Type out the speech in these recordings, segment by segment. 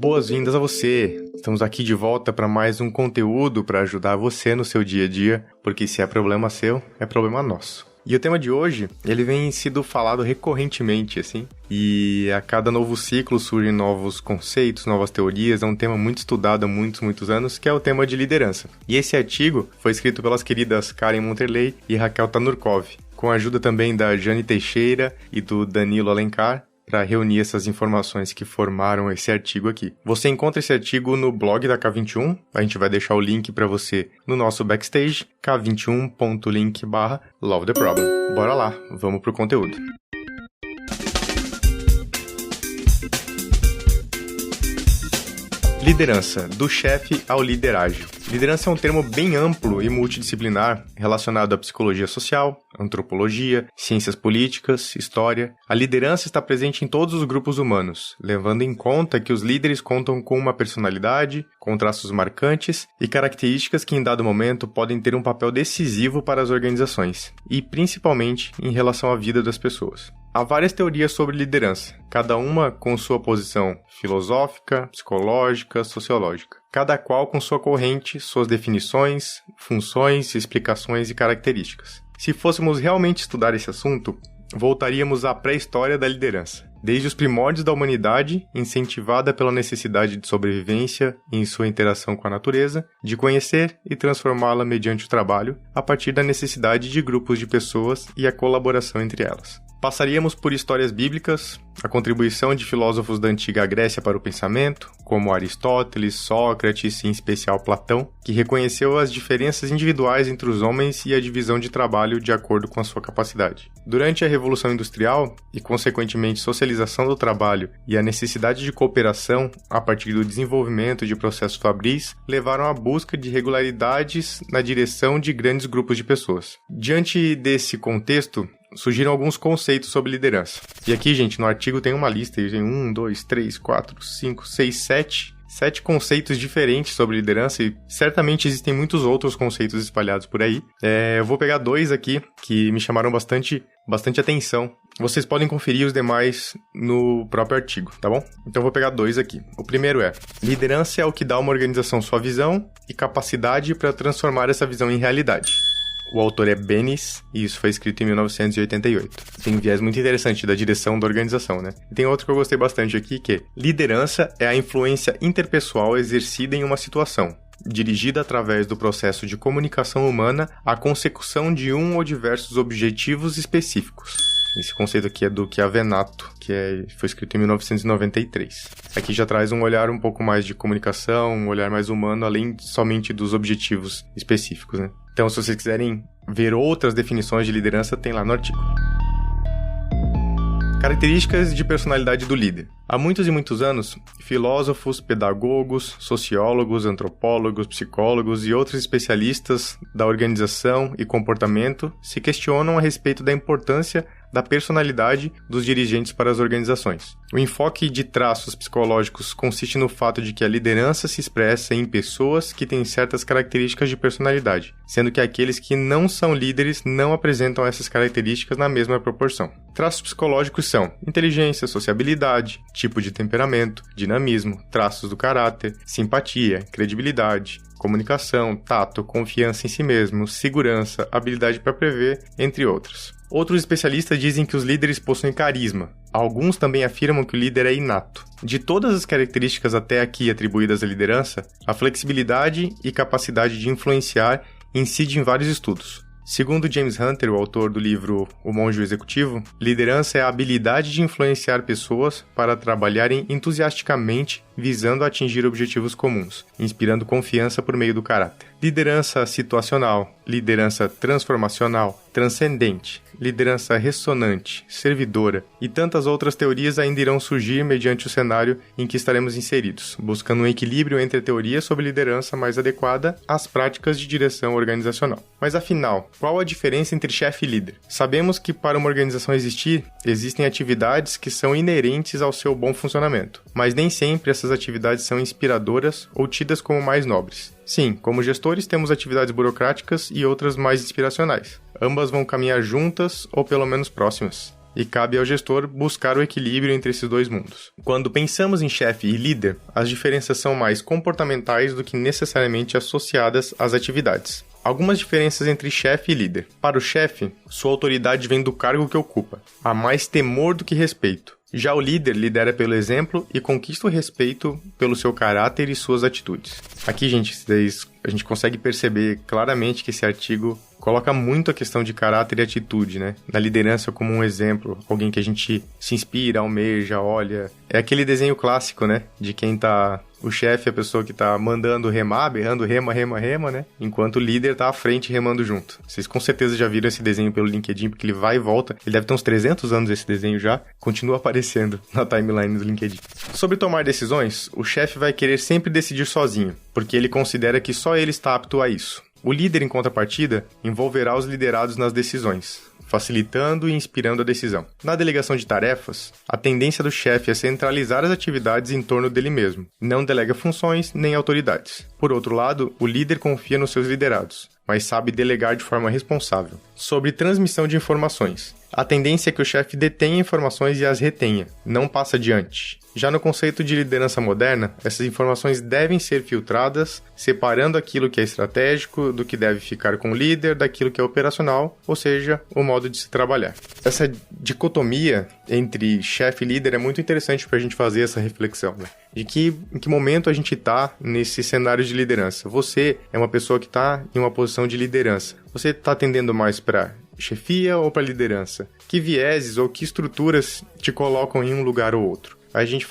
Boas-vindas a você! Estamos aqui de volta para mais um conteúdo para ajudar você no seu dia a dia, porque se é problema seu, é problema nosso. E o tema de hoje, ele vem sido falado recorrentemente, assim, e a cada novo ciclo surgem novos conceitos, novas teorias, é um tema muito estudado há muitos anos, que é o tema de liderança. E esse artigo foi escrito pelas queridas Karen Monterley e Raquel Tanurkov, com a ajuda também da Jane Teixeira e do Danilo Alencar, para reunir essas informações que formaram esse artigo aqui. Você encontra esse artigo no blog da K21, a gente vai deixar o link para você no nosso backstage, k21.link/Love the Problem. Bora lá, vamos pro conteúdo. Liderança, do chefe ao líder ágil. Liderança é um termo bem amplo e multidisciplinar relacionado à psicologia social, antropologia, ciências políticas, história. A liderança está presente em todos os grupos humanos, levando em conta que os líderes contam com uma personalidade, com traços marcantes e características que em dado momento podem ter um papel decisivo para as organizações, e principalmente em relação à vida das pessoas. Há várias teorias sobre liderança, cada uma com sua posição filosófica, psicológica, sociológica. Cada qual com sua corrente, suas definições, funções, explicações e características. Se fôssemos realmente estudar esse assunto, voltaríamos à pré-história da liderança. Desde os primórdios da humanidade, incentivada pela necessidade de sobrevivência em sua interação com a natureza, de conhecer e transformá-la mediante o trabalho, a partir da necessidade de grupos de pessoas e a colaboração entre elas. Passaríamos por histórias bíblicas, a contribuição de filósofos da antiga Grécia para o pensamento, como Aristóteles, Sócrates e em especial Platão, que reconheceu as diferenças individuais entre os homens e a divisão de trabalho de acordo com a sua capacidade. Durante a Revolução Industrial e, consequentemente, socialização do trabalho e a necessidade de cooperação a partir do desenvolvimento de processos fabris, levaram à busca de regularidades na direção de grandes grupos de pessoas. Diante desse contexto, surgiram alguns conceitos sobre liderança. E aqui, gente, no artigo tem uma lista, tem 1, 2, 3, 4, 5, 6, 7 conceitos diferentes sobre liderança e certamente existem muitos outros conceitos espalhados por aí. Eu vou pegar 2 aqui que me chamaram bastante atenção. Vocês podem conferir os demais no próprio artigo, tá bom? Então eu vou pegar 2 aqui. O primeiro é: liderança é o que dá a uma organização sua visão e capacidade para transformar essa visão em realidade. O autor é Bennis, e isso foi escrito em 1988. Tem um viés muito interessante da direção da organização, né? E tem outro que eu gostei bastante aqui, que é: liderança é a influência interpessoal exercida em uma situação, dirigida através do processo de comunicação humana à consecução de um ou diversos objetivos específicos. Esse conceito aqui é do Chiavenato, foi escrito em 1993. Aqui já traz um olhar um pouco mais de comunicação, um olhar mais humano, além somente dos objetivos específicos, né? Então, se vocês quiserem ver outras definições de liderança, tem lá no artigo. Características de personalidade do líder. Há muitos e muitos anos, filósofos, pedagogos, sociólogos, antropólogos, psicólogos e outros especialistas da organização e comportamento se questionam a respeito da importância da personalidade dos dirigentes para as organizações. O enfoque de traços psicológicos consiste no fato de que a liderança se expressa em pessoas que têm certas características de personalidade, sendo que aqueles que não são líderes não apresentam essas características na mesma proporção. Traços psicológicos são inteligência, sociabilidade, tipo de temperamento, dinamismo, traços do caráter, simpatia, credibilidade, comunicação, tato, confiança em si mesmo, segurança, habilidade para prever, entre outros. Outros especialistas dizem que os líderes possuem carisma. Alguns também afirmam que o líder é inato. De todas as características até aqui atribuídas à liderança, a flexibilidade e capacidade de influenciar incidem em vários estudos. Segundo James Hunter, o autor do livro O Monge Executivo, liderança é a habilidade de influenciar pessoas para trabalharem entusiasticamente visando atingir objetivos comuns, inspirando confiança por meio do caráter. Liderança situacional, liderança transformacional, transcendente, liderança ressonante, servidora e tantas outras teorias ainda irão surgir mediante o cenário em que estaremos inseridos, buscando um equilíbrio entre a teoria sobre liderança mais adequada às práticas de direção organizacional. Mas afinal, qual a diferença entre chefe e líder? Sabemos que para uma organização existir, existem atividades que são inerentes ao seu bom funcionamento, mas nem sempre essas atividades são inspiradoras ou tidas como mais nobres. Sim, como gestores temos atividades burocráticas e outras mais inspiracionais. Ambas vão caminhar juntas ou pelo menos próximas. E cabe ao gestor buscar o equilíbrio entre esses dois mundos. Quando pensamos em chefe e líder, as diferenças são mais comportamentais do que necessariamente associadas às atividades. Algumas diferenças entre chefe e líder. Para o chefe, sua autoridade vem do cargo que ocupa. Há mais temor do que respeito. Já o líder lidera pelo exemplo e conquista o respeito pelo seu caráter e suas atitudes. Aqui, gente, a gente consegue perceber claramente que esse artigo coloca muito a questão de caráter e atitude, né? Na liderança como um exemplo, alguém que a gente se inspira, almeja, olha. É aquele desenho clássico, né? De quem tá... O chefe é a pessoa que tá mandando remar, berrando rema, né? Enquanto o líder tá à frente remando junto. Vocês com certeza já viram esse desenho pelo LinkedIn, porque ele vai e volta. Ele deve ter uns 300 anos esse desenho já. Continua aparecendo na timeline do LinkedIn. Sobre tomar decisões, o chefe vai querer sempre decidir sozinho, porque ele considera que só ele está apto a isso. O líder, em contrapartida, envolverá os liderados nas decisões, facilitando e inspirando a decisão. Na delegação de tarefas, a tendência do chefe é centralizar as atividades em torno dele mesmo, não delega funções nem autoridades. Por outro lado, o líder confia nos seus liderados, mas sabe delegar de forma responsável. Sobre transmissão de informações, a tendência é que o chefe detenha informações e as retenha, não passa adiante. Já no conceito de liderança moderna, essas informações devem ser filtradas, separando aquilo que é estratégico do que deve ficar com o líder, daquilo que é operacional, ou seja, o modo de se trabalhar. Essa dicotomia entre chefe e líder é muito interessante para a gente fazer essa reflexão, né? Em que momento a gente está nesse cenário de liderança? Você é uma pessoa que está em uma posição de liderança. Você está tendendo mais para chefia ou para liderança? Que vieses ou que estruturas te colocam em um lugar ou outro? A gente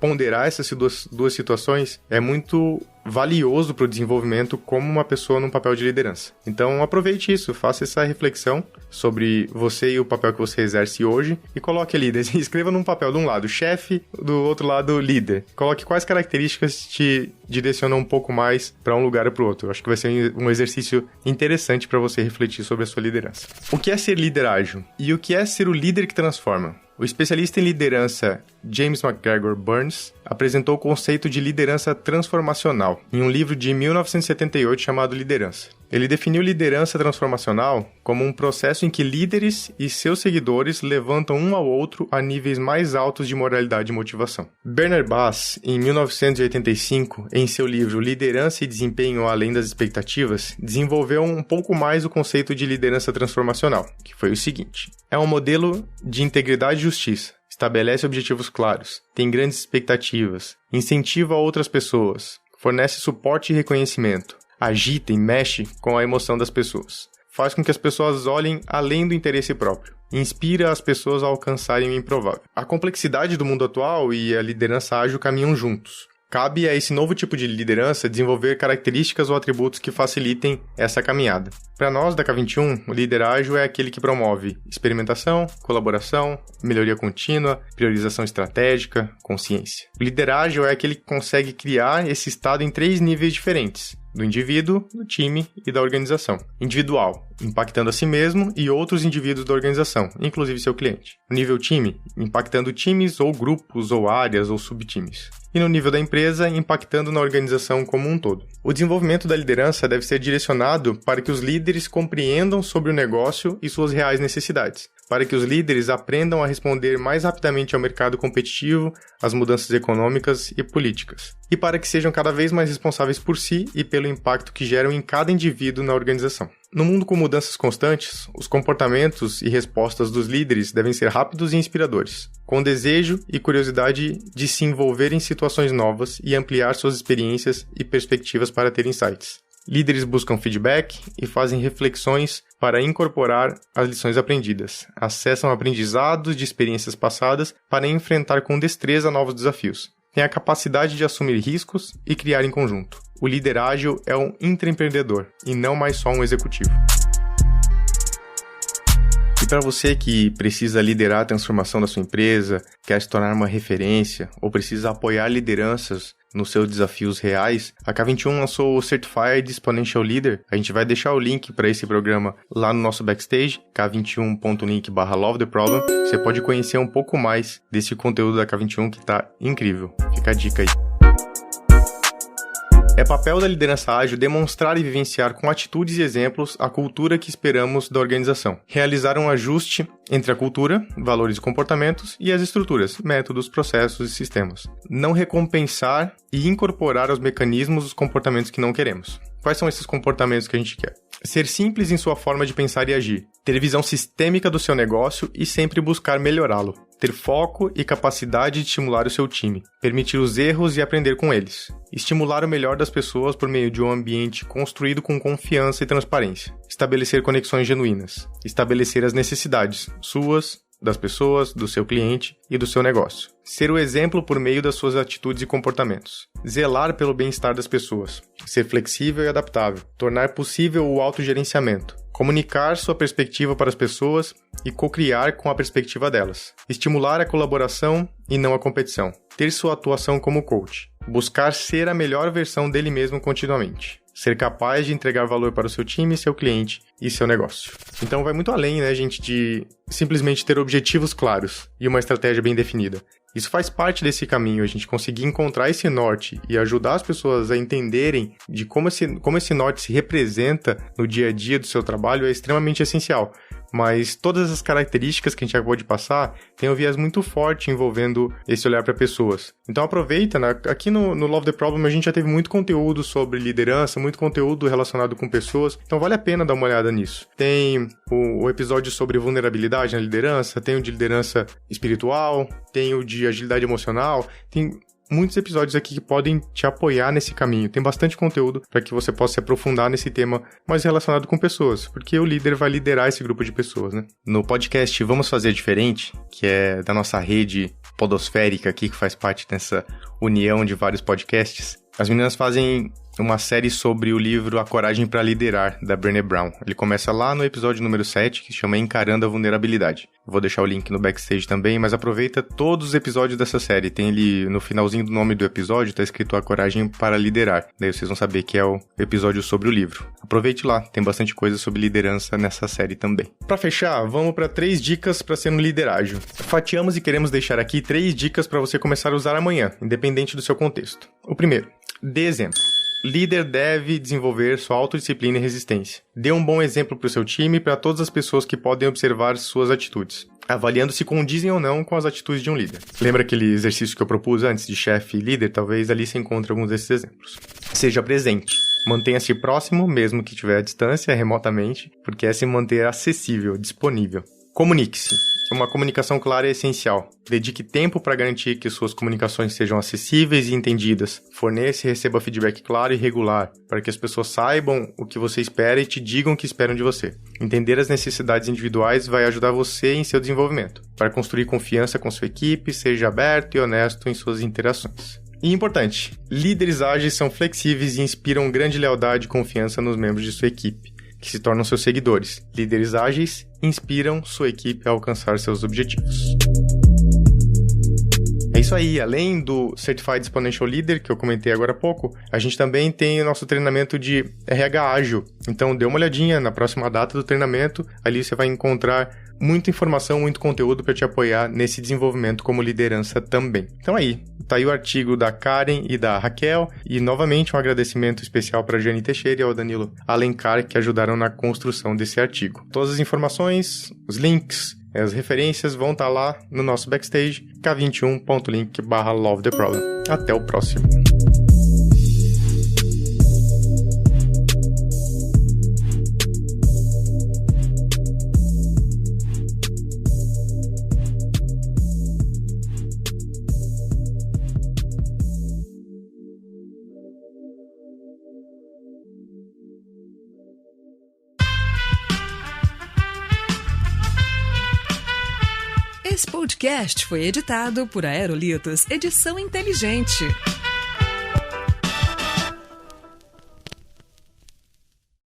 ponderar essas duas situações é muito valioso para o desenvolvimento como uma pessoa num papel de liderança. Então aproveite isso, faça essa reflexão sobre você e o papel que você exerce hoje e coloque ali, escreva num papel de um lado chefe, do outro lado líder. Coloque quais características te direcionam um pouco mais para um lugar ou para o outro. Eu acho que vai ser um exercício interessante para você refletir sobre a sua liderança. O que é ser líder ágil? E o que é ser o líder que transforma? O especialista em liderança James McGregor Burns apresentou o conceito de liderança transformacional em um livro de 1978 chamado Liderança. Ele definiu liderança transformacional como um processo em que líderes e seus seguidores levantam um ao outro a níveis mais altos de moralidade e motivação. Bernard Bass, em 1985, em seu livro Liderança e Desempenho Além das Expectativas, desenvolveu um pouco mais o conceito de liderança transformacional, que foi o seguinte: é um modelo de integridade e justiça. Estabelece objetivos claros, tem grandes expectativas, incentiva outras pessoas, fornece suporte e reconhecimento, agita e mexe com a emoção das pessoas, faz com que as pessoas olhem além do interesse próprio, inspira as pessoas a alcançarem o improvável. A complexidade do mundo atual e a liderança ágil caminham juntos. Cabe a esse novo tipo de liderança desenvolver características ou atributos que facilitem essa caminhada. Para nós da K21, o líder ágil é aquele que promove experimentação, colaboração, melhoria contínua, priorização estratégica, consciência. O líder ágil é aquele que consegue criar esse estado em 3 níveis diferentes: do indivíduo, do time e da organização. Individual, impactando a si mesmo e outros indivíduos da organização, inclusive seu cliente. No nível time, impactando times ou grupos ou áreas ou subtimes. E no nível da empresa, impactando na organização como um todo. O desenvolvimento da liderança deve ser direcionado para que os líderes compreendam sobre o negócio e suas reais necessidades, para que os líderes aprendam a responder mais rapidamente ao mercado competitivo, às mudanças econômicas e políticas, e para que sejam cada vez mais responsáveis por si e pelo impacto que geram em cada indivíduo na organização. No mundo com mudanças constantes, os comportamentos e respostas dos líderes devem ser rápidos e inspiradores, com desejo e curiosidade de se envolver em situações novas e ampliar suas experiências e perspectivas para ter insights. Líderes buscam feedback e fazem reflexões para incorporar as lições aprendidas. Acessam aprendizados de experiências passadas para enfrentar com destreza novos desafios. Têm a capacidade de assumir riscos e criar em conjunto. O líder ágil é um intraempreendedor e não mais só um executivo. E para você que precisa liderar a transformação da sua empresa, quer se tornar uma referência ou precisa apoiar lideranças nos seus desafios reais, a K21 lançou o Certified Exponential Leader. A gente vai deixar o link para esse programa lá no nosso backstage, k21.link/lovetheproblem. Você pode conhecer um pouco mais desse conteúdo da K21 que está incrível. Fica a dica aí. É papel da liderança ágil demonstrar e vivenciar com atitudes e exemplos a cultura que esperamos da organização. Realizar um ajuste entre a cultura, valores e comportamentos e as estruturas, métodos, processos e sistemas. Não recompensar e incorporar aos mecanismos os comportamentos que não queremos. Quais são esses comportamentos que a gente quer? Ser simples em sua forma de pensar e agir. Ter visão sistêmica do seu negócio e sempre buscar melhorá-lo. Ter foco e capacidade de estimular o seu time. Permitir os erros e aprender com eles. Estimular o melhor das pessoas por meio de um ambiente construído com confiança e transparência. Estabelecer conexões genuínas. Estabelecer as necessidades suas, das pessoas, do seu cliente e do seu negócio. Ser o exemplo por meio das suas atitudes e comportamentos. Zelar pelo bem-estar das pessoas. Ser flexível e adaptável. Tornar possível o autogerenciamento. Comunicar sua perspectiva para as pessoas e co-criar com a perspectiva delas. Estimular a colaboração e não a competição. Ter sua atuação como coach. Buscar ser a melhor versão dele mesmo continuamente. Ser capaz de entregar valor para o seu time, seu cliente e seu negócio. Então vai muito além, né, gente, de simplesmente ter objetivos claros e uma estratégia bem definida. Isso faz parte desse caminho, a gente conseguir encontrar esse norte e ajudar as pessoas a entenderem de como esse norte se representa no dia a dia do seu trabalho é extremamente essencial. Mas todas as características que a gente acabou de passar tem um viés muito forte envolvendo esse olhar para pessoas. Então aproveita, né? Aqui no Love the Problem a gente já teve muito conteúdo sobre liderança, muito conteúdo relacionado com pessoas, então vale a pena dar uma olhada nisso. Tem o episódio sobre vulnerabilidade na liderança, tem o de liderança espiritual, tem o de agilidade emocional, tem muitos episódios aqui que podem te apoiar nesse caminho. Tem bastante conteúdo para que você possa se aprofundar nesse tema mais relacionado com pessoas, porque o líder vai liderar esse grupo de pessoas, né? No podcast Vamos Fazer Diferente, que é da nossa rede podosférica aqui, que faz parte dessa união de vários podcasts, as meninas fazem uma série sobre o livro A Coragem para Liderar, da Brené Brown. Ele começa lá no episódio número 7, que se chama Encarando a Vulnerabilidade. Vou deixar o link no backstage também, mas aproveita todos os episódios dessa série. Tem ali, no finalzinho do nome do episódio, tá escrito A Coragem para Liderar. Daí vocês vão saber que é o episódio sobre o livro. Aproveite lá, tem bastante coisa sobre liderança nessa série também. Para fechar, vamos para 3 dicas para ser um líder ágil. Fatiamos e queremos deixar aqui 3 dicas para você começar a usar amanhã, independente do seu contexto. O primeiro, dê exemplo. Líder deve desenvolver sua autodisciplina e resistência. Dê um bom exemplo para o seu time e para todas as pessoas que podem observar suas atitudes, avaliando se condizem ou não com as atitudes de um líder. Lembra aquele exercício que eu propus antes de chefe e líder? Talvez ali se encontre alguns desses exemplos. Seja presente. Mantenha-se próximo, mesmo que estiver à distância, remotamente, porque é se manter acessível, disponível. Comunique-se. Uma comunicação clara é essencial. Dedique tempo para garantir que suas comunicações sejam acessíveis e entendidas. Forneça e receba feedback claro e regular, para que as pessoas saibam o que você espera e te digam o que esperam de você. Entender as necessidades individuais vai ajudar você em seu desenvolvimento. Para construir confiança com sua equipe, seja aberto e honesto em suas interações. E importante, líderes ágeis são flexíveis e inspiram grande lealdade e confiança nos membros de sua equipe, que se tornam seus seguidores. Líderes ágeis inspiram sua equipe a alcançar seus objetivos. É isso aí, além do Certified Exponential Leader, que eu comentei agora há pouco, a gente também tem o nosso treinamento de RH ágil. Então dê uma olhadinha na próxima data do treinamento, ali você vai encontrar muita informação, muito conteúdo para te apoiar nesse desenvolvimento como liderança também. Então aí, tá aí o artigo da Karen e da Raquel, e novamente um agradecimento especial para a Jane Teixeira e ao Danilo Alencar, que ajudaram na construção desse artigo. Todas as informações, os links, as referências vão estar lá no nosso backstage, k21.link/lovetheproblem. Até o próximo. Esse podcast foi editado por Aerolitos Edição Inteligente.